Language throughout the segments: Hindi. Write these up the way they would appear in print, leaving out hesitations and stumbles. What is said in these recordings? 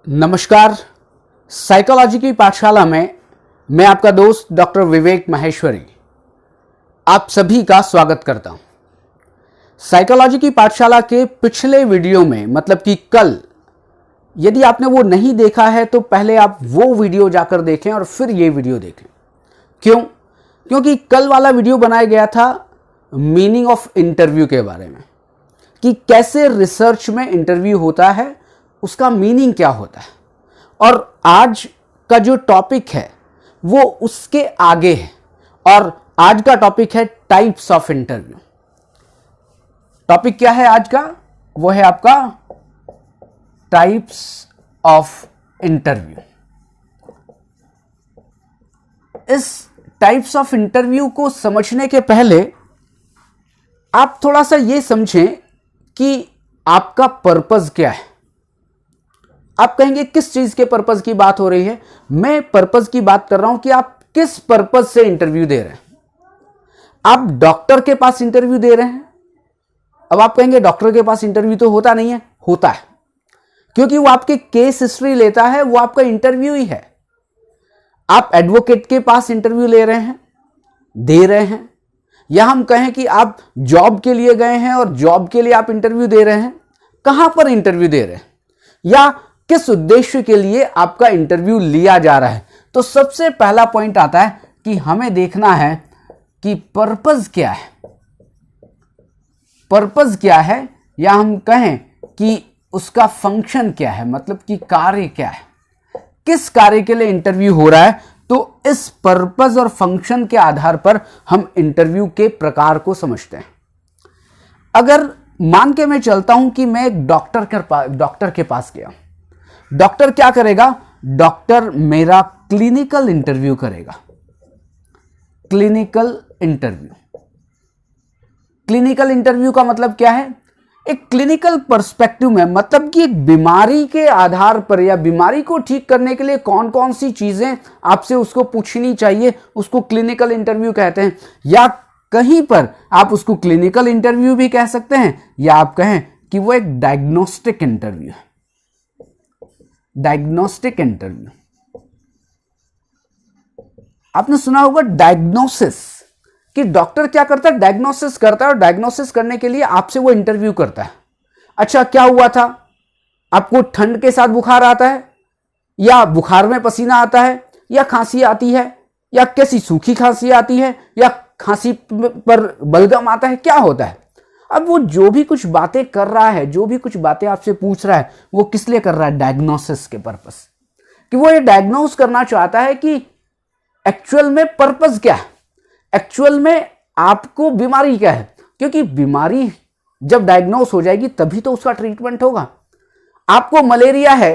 नमस्कार। साइकोलॉजी की पाठशाला में मैं आपका दोस्त डॉक्टर विवेक माहेश्वरी आप सभी का स्वागत करता हूं। साइकोलॉजी की पाठशाला के पिछले वीडियो में मतलब कि कल, यदि आपने वो नहीं देखा है तो पहले आप वो वीडियो जाकर देखें और फिर ये वीडियो देखें। क्यों? क्योंकि कल वाला वीडियो बनाया गया था मीनिंग ऑफ इंटरव्यू के बारे में, कि कैसे रिसर्च में इंटरव्यू होता है, उसका मीनिंग क्या होता है। और आज का जो टॉपिक है वो उसके आगे है, और आज का टॉपिक है टाइप्स ऑफ इंटरव्यू। टॉपिक क्या है आज का? वो है आपका टाइप्स ऑफ इंटरव्यू। इस टाइप्स ऑफ इंटरव्यू को समझने के पहले आप थोड़ा सा ये समझें कि आपका पर्पस क्या है। आप कहेंगे किस चीज के पर्पस की बात हो रही है? मैं पर्पस की बात कर रहा हूं कि आप किस पर्पस से इंटरव्यू दे रहे हैं। आप डॉक्टर के पास इंटरव्यू दे रहे हैं। अब आप कहेंगे डॉक्टर के पास इंटरव्यू तो होता नहीं है। होता है, क्योंकि वो आपके केस हिस्ट्री लेता है, वो आपका इंटरव्यू ही है। आप एडवोकेट के पास इंटरव्यू ले रहे हैं, दे रहे हैं, या हम कहें कि आप जॉब के लिए गए हैं और जॉब के लिए आप इंटरव्यू दे रहे हैं। कहां पर इंटरव्यू दे रहे हैं या किस उद्देश्य के लिए आपका इंटरव्यू लिया जा रहा है? तो सबसे पहला पॉइंट आता है कि हमें देखना है कि पर्पस क्या है। पर्पस क्या है, या हम कहें कि उसका फंक्शन क्या है, मतलब कि कार्य क्या है, किस कार्य के लिए इंटरव्यू हो रहा है। तो इस पर्पस और फंक्शन के आधार पर हम इंटरव्यू के प्रकार को समझते हैं। अगर मान के मैं चलता हूं कि मैं एक डॉक्टर के पास गया, डॉक्टर क्या करेगा? डॉक्टर मेरा क्लिनिकल इंटरव्यू करेगा। क्लिनिकल इंटरव्यू, क्लिनिकल इंटरव्यू का मतलब क्या है? एक क्लिनिकल पर्सपेक्टिव में, मतलब कि एक बीमारी के आधार पर या बीमारी को ठीक करने के लिए कौन कौन सी चीजें आपसे उसको पूछनी चाहिए, उसको क्लिनिकल इंटरव्यू कहते हैं। या कहीं पर आप उसको क्लिनिकल इंटरव्यू भी कह सकते हैं, या आप कहें कि वो एक डायग्नोस्टिक इंटरव्यू है। डायग्नोस्टिक इंटरव्यू, आपने सुना होगा डायग्नोसिस, कि डॉक्टर क्या करता है? डायग्नोसिस करता है, और डायग्नोसिस करने के लिए आपसे वो इंटरव्यू करता है। अच्छा, क्या हुआ था? आपको ठंड के साथ बुखार आता है, या बुखार में पसीना आता है, या खांसी आती है, या कैसी सूखी खांसी आती है, या खांसी पर बलगम आता है, क्या होता है? अब वो जो भी कुछ बातें कर रहा है, जो भी कुछ बातें आपसे पूछ रहा है, वो किस लिए कर रहा है? डायग्नोसिस के पर्पस, कि वो ये डायग्नोस करना चाहता है कि एक्चुअल में पर्पस क्या है, एक्चुअल में आपको बीमारी क्या है। क्योंकि बीमारी जब डायग्नोस हो जाएगी तभी तो उसका ट्रीटमेंट होगा। आपको मलेरिया है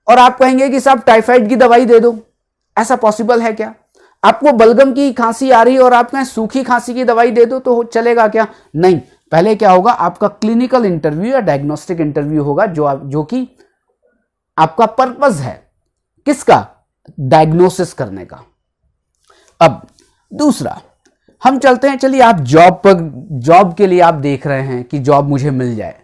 और आप कहेंगे कि साहब टाइफाइड की दवाई दे दो, ऐसा पॉसिबल है क्या? आपको बलगम की खांसी आ रही है और आप कहें सूखी खांसी की दवाई दे दो, तो चलेगा क्या? नहीं। पहले क्या होगा? आपका क्लिनिकल इंटरव्यू या डायग्नोस्टिक इंटरव्यू होगा, जो कि आपका पर्पस है किसका? डायग्नोसिस करने का। अब दूसरा, हम चलते हैं, चलिए आप जॉब के लिए आप देख रहे हैं कि जॉब मुझे मिल जाए।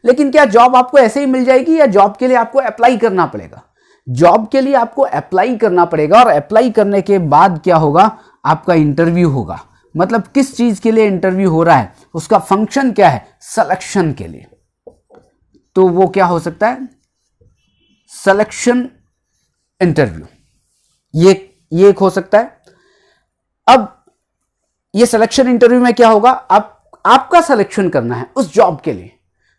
लेकिन क्या जॉब आपको ऐसे ही मिल जाएगी, या जॉब के लिए आपको अप्लाई करना पड़ेगा? जॉब के लिए आपको अप्लाई करना पड़ेगा, और अप्लाई करने के बाद क्या होगा? आपका इंटरव्यू होगा। मतलब किस चीज के लिए इंटरव्यू हो रहा है, उसका फंक्शन क्या है? सिलेक्शन के लिए। तो वो क्या हो सकता है? सिलेक्शन इंटरव्यू, ये एक हो सकता है। अब ये सिलेक्शन इंटरव्यू में क्या होगा? आपका सिलेक्शन करना है उस जॉब के लिए।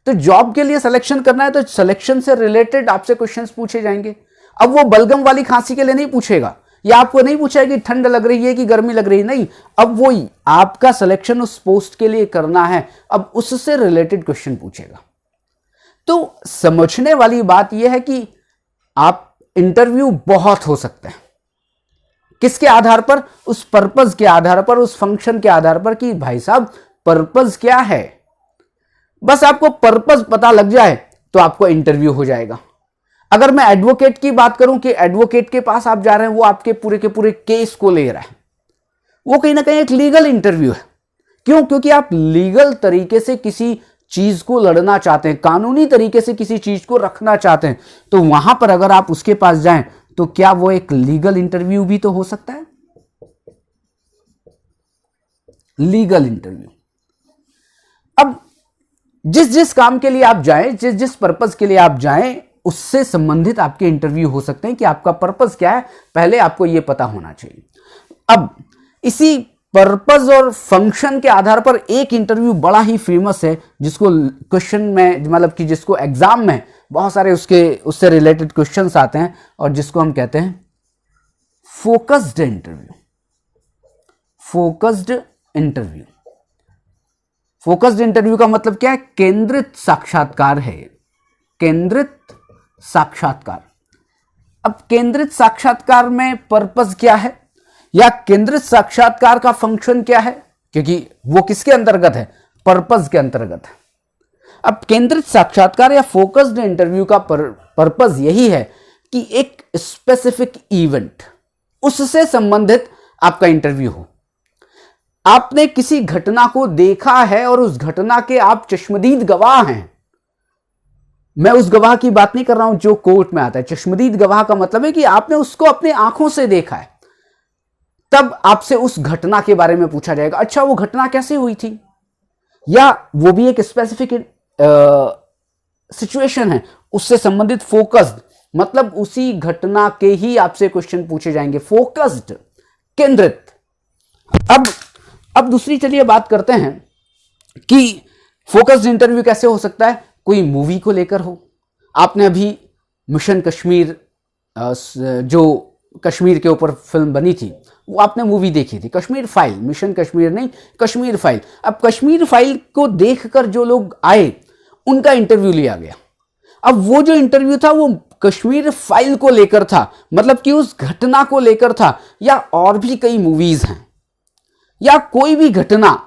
तो जॉब के लिए सिलेक्शन करना है, तो सिलेक्शन से रिलेटेड आपसे क्वेश्चंस पूछे जाएंगे। अब वो बलगम वाली खांसी के लिए नहीं पूछेगा, या आपको नहीं पूछेगा कि ठंड लग रही है कि गर्मी लग रही है, नहीं। अब वो आपका सिलेक्शन उस पोस्ट के लिए करना है, अब उससे रिलेटेड क्वेश्चन पूछेगा। तो समझने वाली बात यह है कि आप इंटरव्यू बहुत हो सकते हैं। किसके आधार पर? उस पर्पस के आधार पर, उस फंक्शन के आधार पर, कि भाई साहब पर्पस क्या है। बस आपको पर्पस पता लग जाए तो आपको इंटरव्यू हो जाएगा। अगर मैं एडवोकेट की बात करूं कि एडवोकेट के पास आप जा रहे हैं, वो आपके पूरे के पूरे केस को ले रहा है, वो कहीं ना कहीं एक लीगल इंटरव्यू है। क्यों? क्योंकि आप लीगल तरीके से किसी चीज को लड़ना चाहते हैं, कानूनी तरीके से किसी चीज को रखना चाहते हैं, तो वहां पर अगर आप उसके पास जाएं तो क्या वो एक लीगल इंटरव्यू भी तो हो सकता है? Legal interview. अब जिस जिस काम के लिए आप जाएं, जिस जिस पर्पस के लिए आप जाएं, उससे संबंधित आपके इंटरव्यू हो सकते हैं कि आपका पर्पस क्या है, पहले आपको यह पता होना चाहिए। अब इसी पर्पस और फंक्शन के आधार पर एक इंटरव्यू बड़ा ही फेमस है, जिसको क्वेश्चन में, मतलब कि जिसको एग्जाम में बहुत सारे उससे रिलेटेड क्वेश्चंस आते हैं, और जिसको हम कहते हैं focused interview. Focused interview. Focused interview का मतलब क्या है? केंद्रित साक्षात्कार है। केंद्रित साक्षात्कार। अब केंद्रित साक्षात्कार में पर्पस क्या है, या केंद्रित साक्षात्कार का फंक्शन क्या है, क्योंकि वो किसके अंतर्गत है? पर्पस के अंतर्गत है। अब केंद्रित साक्षात्कार या फोकस्ड इंटरव्यू का पर्पस यही है कि एक स्पेसिफिक इवेंट, उससे संबंधित आपका इंटरव्यू हो। आपने किसी घटना को देखा है और उस घटना के आप चश्मदीद गवाह हैं। मैं उस गवाह की बात नहीं कर रहा हूं जो कोर्ट में आता है। चश्मदीद गवाह का मतलब है कि आपने उसको अपने आंखों से देखा है। तब आपसे उस घटना के बारे में पूछा जाएगा, अच्छा वो घटना कैसे हुई थी, या वो भी एक स्पेसिफिक सिचुएशन है, उससे संबंधित फोकस्ड, मतलब उसी घटना के ही आपसे क्वेश्चन पूछे जाएंगे। फोकस्ड, केंद्रित। अब दूसरी चलिए बात करते हैं कि फोकस्ड इंटरव्यू कैसे हो सकता है। कोई मूवी को लेकर हो, आपने अभी मिशन कश्मीर, जो कश्मीर के ऊपर फिल्म बनी थी, वो आपने मूवी देखी थी, कश्मीर फाइल, मिशन कश्मीर नहीं, कश्मीर फाइल। अब कश्मीर फाइल को देखकर जो लोग आए उनका इंटरव्यू लिया गया। अब वो जो इंटरव्यू था वो कश्मीर फाइल को लेकर था, मतलब कि उस घटना को लेकर था, या और भी कई मूवीज हैं, या कोई भी घटना।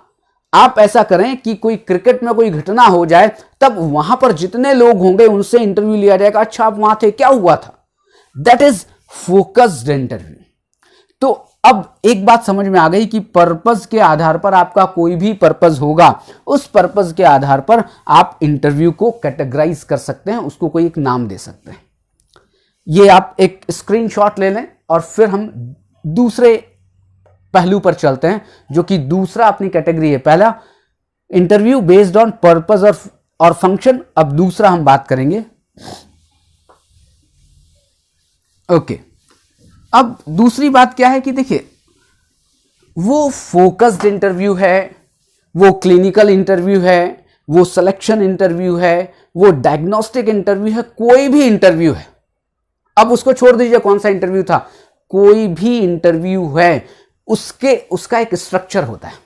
आप ऐसा करें कि कोई क्रिकेट में कोई घटना हो जाए, तब वहां पर जितने लोग होंगे उनसे इंटरव्यू लिया जाएगा, अच्छा आप वहां थे, क्या हुआ था। That is focused interview. तो अब एक बात समझ में आ गई कि पर्पस के आधार पर, आपका कोई भी पर्पस होगा, उस पर्पस के आधार पर आप इंटरव्यू को कैटेगराइज कर सकते हैं, उसको कोई एक नाम दे सकते हैं। ये आप एक स्क्रीनशॉट ले लें और फिर हम दूसरे पहलू पर चलते हैं, जो कि दूसरा अपनी कैटेगरी है। पहला इंटरव्यू बेस्ड ऑन पर्पस और फंक्शन। अब दूसरा हम बात करेंगे। ओके, अब दूसरी बात क्या है कि देखिए, वो फोकस्ड इंटरव्यू है, वो क्लिनिकल इंटरव्यू है, वो सिलेक्शन इंटरव्यू है, वो डायग्नोस्टिक इंटरव्यू है, कोई भी इंटरव्यू है। अब उसको छोड़ दीजिए कौन सा इंटरव्यू था, कोई भी इंटरव्यू है, उसका एक स्ट्रक्चर होता है।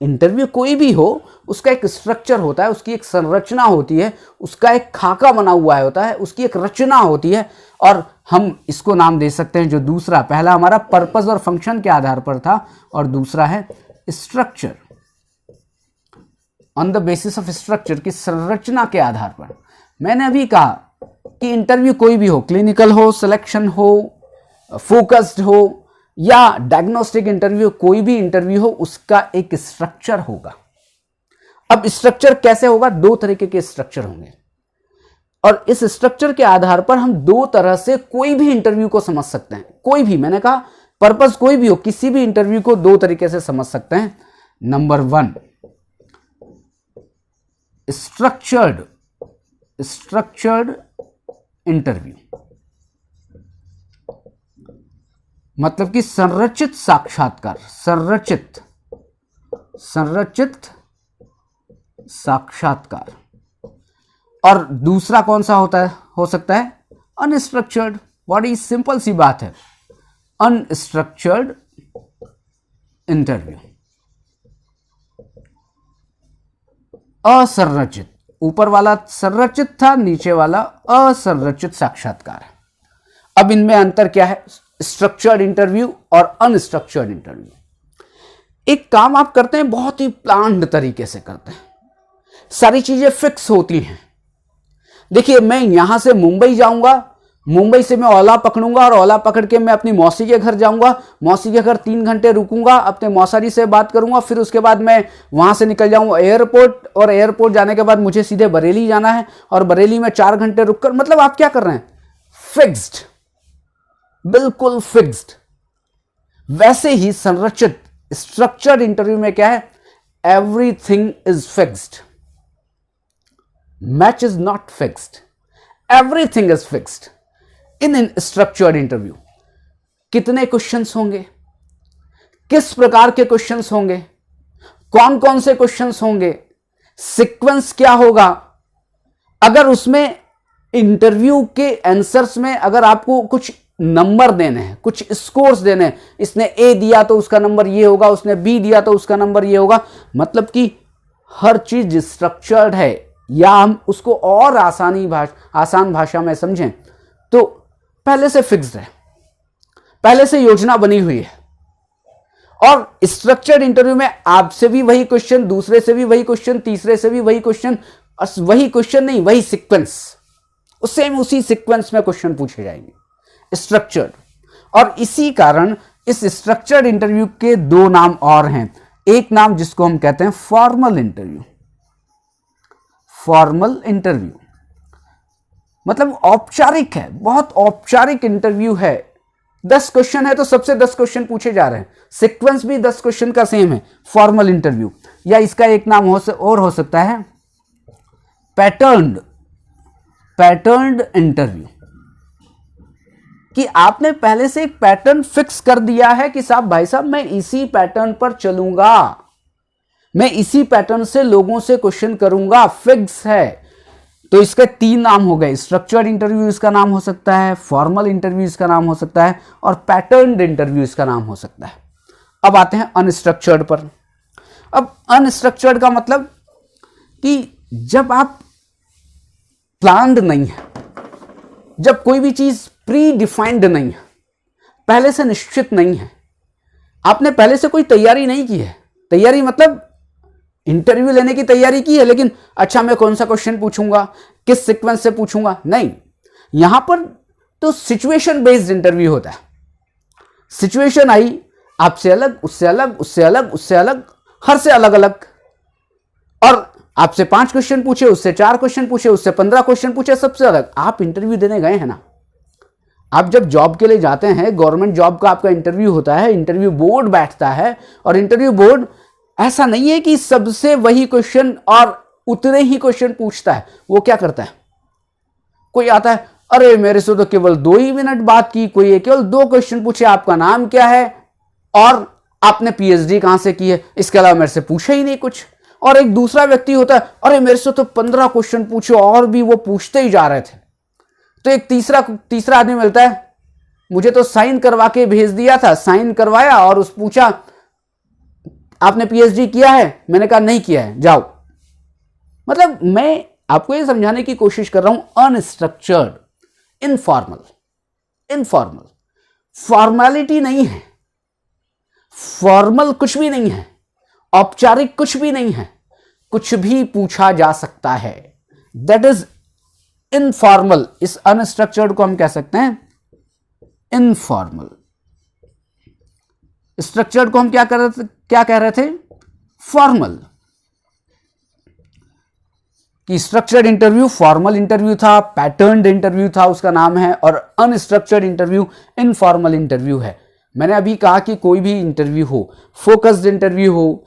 इंटरव्यू कोई भी हो, उसका एक स्ट्रक्चर होता है, उसकी एक संरचना होती है, उसका एक खाका बना हुआ होता है, उसकी एक रचना होती है, और हम इसको नाम दे सकते हैं। जो दूसरा, पहला हमारा पर्पस और फंक्शन के आधार पर था, और दूसरा है structure, on the basis of structure, की संरचना के आधार पर। मैंने अभी कहा कि इंटरव्यू कोई भी हो, क्लिनिकल हो, सिलेक्शन हो, फोकस्ड हो, या डायग्नोस्टिक इंटरव्यू, कोई भी इंटरव्यू हो, उसका एक स्ट्रक्चर होगा। अब स्ट्रक्चर कैसे होगा? दो तरीके के स्ट्रक्चर होंगे, और इस स्ट्रक्चर के आधार पर हम दो तरह से कोई भी इंटरव्यू को समझ सकते हैं। कोई भी, मैंने कहा पर्पस कोई भी हो, किसी भी इंटरव्यू को दो तरीके से समझ सकते हैं। नंबर 1, स्ट्रक्चर्ड इंटरव्यू, मतलब कि संरचित साक्षात्कार, संरचित साक्षात्कार। और दूसरा कौन सा हो सकता है? अनस्ट्रक्चर्ड। बड़ी सिंपल सी बात है, अनस्ट्रक्चर्ड इंटरव्यू। असंरचित, ऊपर वाला संरचित था, नीचे वाला असंरचित साक्षात्कार। अब इनमें अंतर क्या है? स्ट्रक्चर्ड इंटरव्यू और अनस्ट्रक्चर्ड इंटरव्यू। एक काम आप करते हैं, बहुत ही प्लान्ड तरीके से करते हैं, सारी चीजें फिक्स होती हैं। देखिए, मैं यहां से मुंबई जाऊंगा मुंबई से मैं ओला पकड़ूंगा और ओला पकड़ के मैं अपनी मौसी के घर जाऊंगा, मौसी के घर 3 घंटे रुकूंगा, अपने मौसारी से बात करूंगा, फिर उसके बाद मैं वहां से निकल जाऊंगा एयरपोर्ट, और एयरपोर्ट जाने के बाद मुझे सीधे बरेली जाना है और बरेली में 4 घंटे रुककर, मतलब आप क्या कर रहे हैं? फिक्स्ड, बिल्कुल फिक्स्ड। वैसे ही संरचित स्ट्रक्चर्ड इंटरव्यू में क्या है? Everything is fixed, match is not fixed, everything is fixed. In structured interview कितने क्वेश्चंस होंगे, किस प्रकार के क्वेश्चंस होंगे, कौन कौन से क्वेश्चंस होंगे, सीक्वेंस क्या होगा, अगर उसमें इंटरव्यू के आंसर्स में अगर आपको कुछ नंबर देने हैं, कुछ स्कोर्स देने हैं, इसने ए दिया तो उसका नंबर ये होगा, उसने बी दिया तो उसका नंबर ये होगा, मतलब कि हर चीज स्ट्रक्चर्ड है, या हम उसको और आसान भाषा में समझें तो पहले से फिक्स्ड है, पहले से योजना बनी हुई है। और स्ट्रक्चर्ड इंटरव्यू में आपसे भी वही क्वेश्चन, दूसरे से भी वही क्वेश्चन, तीसरे से भी वही क्वेश्चन, और वही क्वेश्चन नहीं, वही सीक्वेंस, सेम उसी सीक्वेंस में क्वेश्चन पूछे जाएंगे, स्ट्रक्चर्ड। और इसी कारण इस स्ट्रक्चर्ड इंटरव्यू के 2 नाम और हैं। एक नाम जिसको हम कहते हैं फॉर्मल इंटरव्यू, फॉर्मल इंटरव्यू मतलब औपचारिक है, बहुत औपचारिक इंटरव्यू है। 10 क्वेश्चन है तो सबसे 10 क्वेश्चन पूछे जा रहे हैं, सीक्वेंस भी 10 क्वेश्चन का सेम है, फॉर्मल इंटरव्यू। या इसका एक नाम और हो सकता है पैटर्न्ड इंटरव्यू, कि आपने पहले से एक पैटर्न फिक्स कर दिया है कि साहब भाई साहब मैं इसी पैटर्न पर चलूंगा, मैं इसी पैटर्न से लोगों से क्वेश्चन करूंगा, फिक्स है। तो इसके 3 नाम हो गए, स्ट्रक्चर्ड इंटरव्यू इसका नाम हो सकता है, फॉर्मल इंटरव्यू इसका नाम हो सकता है, और पैटर्न्ड इंटरव्यू इसका नाम हो सकता है। अब आते हैं अनस्ट्रक्चर्ड पर। अब अनस्ट्रक्चर्ड का मतलब कि जब आप प्लान्ड नहीं है, जब कोई भी चीज प्री डिफाइंड नहीं है, पहले से निश्चित नहीं है, आपने पहले से कोई तैयारी नहीं की है, तैयारी मतलब इंटरव्यू लेने की तैयारी की है, लेकिन अच्छा मैं कौन सा क्वेश्चन पूछूंगा, किस सीक्वेंस से पूछूंगा, नहीं। यहां पर तो सिचुएशन बेस्ड इंटरव्यू होता है। सिचुएशन आई, आपसे अलग, उससे अलग, उससे अलग, उससे अलग, हर से अलग अलग, और आपसे 5 क्वेश्चन पूछे, उससे 4 क्वेश्चन पूछे, उससे 15 क्वेश्चन पूछे, सबसे अलग। आप इंटरव्यू देने गए हैं ना, आप जब जॉब के लिए जाते हैं, गवर्नमेंट जॉब का आपका इंटरव्यू होता है, इंटरव्यू बोर्ड बैठता है, और इंटरव्यू बोर्ड ऐसा नहीं है कि सबसे वही क्वेश्चन और उतने ही क्वेश्चन पूछता है। वो क्या करता है, कोई आता है, अरे मेरे से तो केवल 2 ही मिनट बात की, कोई केवल 2 क्वेश्चन पूछे, आपका नाम क्या है और आपने पीएचडी कहां से की है, इसके अलावा मेरे से पूछे ही नहीं कुछ। और एक दूसरा व्यक्ति होता है, अरे मेरे से तो 15 क्वेश्चन पूछे और भी वो पूछते ही जा रहे थे। तो एक तीसरा आदमी मिलता है, मुझे तो साइन करवा के भेज दिया था, साइन करवाया और उस पूछा आपने पीएचडी किया है, मैंने कहा नहीं किया है, जाओ। मतलब मैं आपको यह समझाने की कोशिश कर रहा हूं, अनस्ट्रक्चर्ड, इनफॉर्मल, फॉर्मेलिटी नहीं है, फॉर्मल कुछ भी नहीं है, औपचारिक कुछ भी नहीं है, कुछ भी पूछा जा सकता है, दैट इज इनफॉर्मल। इस अनस्ट्रक्चर्ड को हम कह सकते हैं इनफॉर्मल। स्ट्रक्चर्ड को हम क्या कह रहे थे, फॉर्मल। कि स्ट्रक्चर्ड इंटरव्यू फॉर्मल इंटरव्यू था, पैटर्न्ड इंटरव्यू था उसका नाम है, और अनस्ट्रक्चर्ड इंटरव्यू इनफॉर्मल इंटरव्यू है। मैंने अभी कहा कि कोई भी इंटरव्यू हो, फोकस्ड इंटरव्यू हो,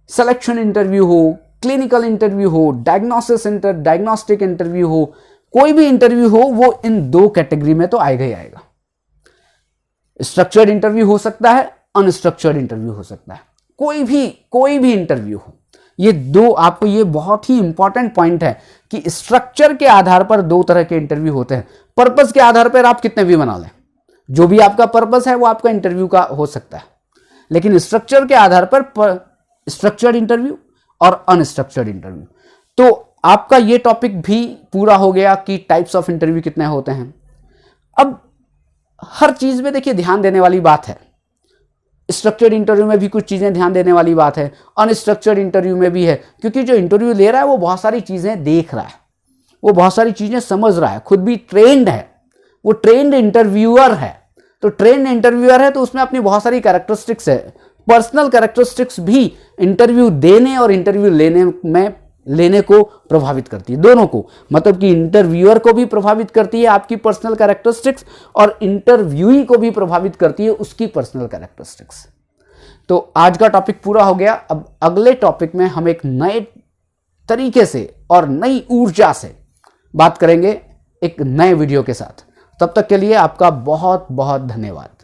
सिलेक्शन इंटरव्यू हो, क्लिनिकल इंटरव्यू हो, डायग्नोस्टिक इंटरव्यू हो, कोई भी इंटरव्यू हो, वो इन 2 कैटेगरी में तो आएगा ही आएगा। स्ट्रक्चर्ड इंटरव्यू हो सकता है, अनस्ट्रक्चर्ड इंटरव्यू हो सकता है, कोई भी इंटरव्यू हो। ये 2 आपको, ये बहुत ही इंपॉर्टेंट पॉइंट है कि स्ट्रक्चर के आधार पर 2 तरह के इंटरव्यू होते हैं। पर्पस के आधार पर आप कितने भी बना लें, जो भी आपका पर्पस है वो आपका इंटरव्यू का हो सकता है, लेकिन स्ट्रक्चर के आधार पर स्ट्रक्चर्ड इंटरव्यू और अनस्ट्रक्चर्ड इंटरव्यू। तो आपका ये टॉपिक भी पूरा हो गया कि टाइप्स ऑफ इंटरव्यू कितने होते हैं। अब हर चीज में देखिए ध्यान देने वाली बात है, स्ट्रक्चर्ड इंटरव्यू में भी कुछ चीजें ध्यान देने वाली बात है, अनस्ट्रक्चर्ड इंटरव्यू में भी है, क्योंकि जो इंटरव्यू ले रहा है वो बहुत सारी चीजें देख रहा है, वो बहुत सारी चीजें समझ रहा है, खुद भी ट्रेंड है, वो ट्रेंड इंटरव्यूअर है। तो ट्रेंड इंटरव्यूअर है तो उसमें अपनी बहुत सारी कैरेक्टरिस्टिक्स है, पर्सनल कैरेक्टरिस्टिक्स भी इंटरव्यू देने और इंटरव्यू लेने को प्रभावित करती है, दोनों को। मतलब कि इंटरव्यूअर को भी प्रभावित करती है आपकी पर्सनल कैरेक्टरिस्टिक्स और इंटरव्यूई को भी प्रभावित करती है उसकी पर्सनल कैरेक्टरिस्टिक्स। तो आज का टॉपिक पूरा हो गया। अब अगले टॉपिक में हम एक नए तरीके से और नई ऊर्जा से बात करेंगे एक नए वीडियो के साथ। तब तक के लिए आपका बहुत बहुत धन्यवाद।